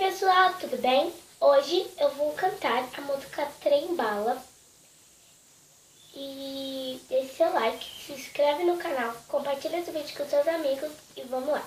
Pessoal, tudo bem? Hoje eu vou cantar a música Trem Bala. E deixe seu like, se inscreve no canal, compartilha esse vídeo com seus amigos e vamos lá.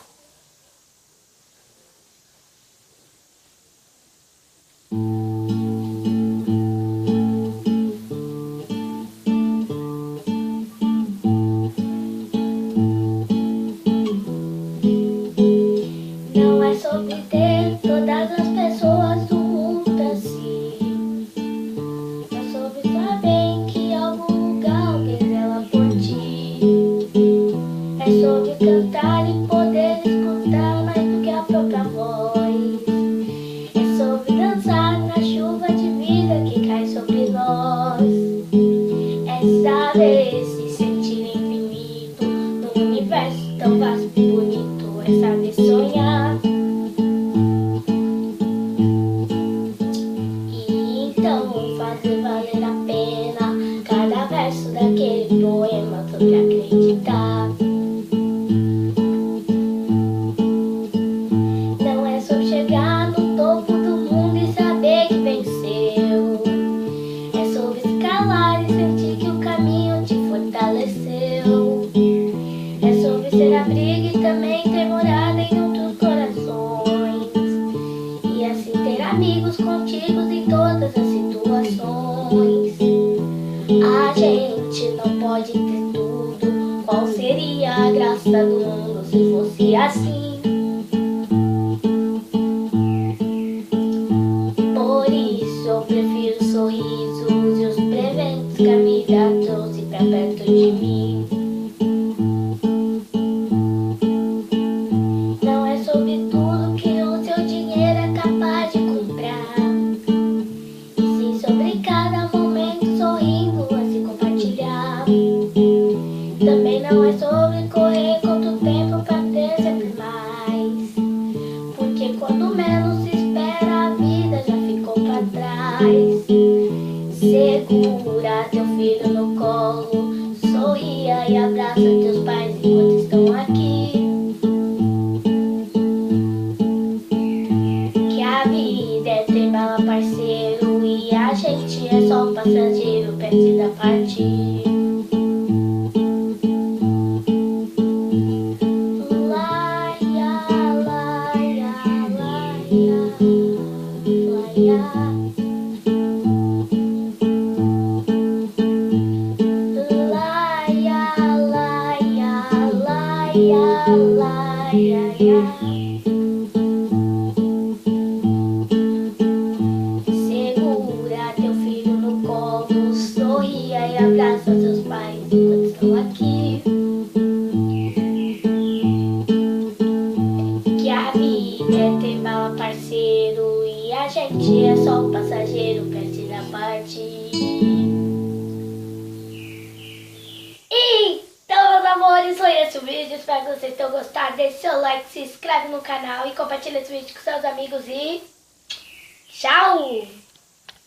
Não é sobre ter todas as pessoas do mundo pra si. É sobre saber que em algum lugar alguém zela por ti. É sobre cantar e poder escutar mais do que a própria voz. É sobre dançar na chuva de vida que cai sobre nós. É saber se sentir infinito num universo tão vasto e bonito. É saber sonhar. E então fazer valer a pena cada verso daquele poema sobre acreditar. Não é sobre chegar no topo do mundo e saber que venceu. É sobre escalar e sentir que o caminho te fortaleceu. É sobre ser abrigo e também ter morada em outros corações. E assim ter amigos contigo em todas as situações. A gente não pode ter tudo. Qual seria a graça do mundo se fosse assim? Por isso eu prefiro os sorrisos e os presentes que a vida trouxe pra perto de mim. Não é sobre tudo que o seu dinheiro é capaz de comprar, e sim sobre cada momento sorrindo a se compartilhar. Também não é sobre correr contra o tempo pra ter sempre mais, porque quando menos se espera a vida já ficou pra trás. Segura teu filho no colo, sorria e abraça teus pais enquanto estão aqui. Que a vida é trem bala, parceiro, e a gente é só passageiro, precisa partir. Laia, laia, laia, laia. Laia, laia, laia, laia. Segura teu filho no colo, sorria e abraça seus pais enquanto estão aqui. Que a vida é trem bala, parceiro, e a gente é só passageiro, precisa partir. Então, meus amores, foi esse o vídeo. Espero que vocês tenham gostado. Deixe seu like, se inscreve no canal e compartilha esse vídeo com seus amigos. E tchau!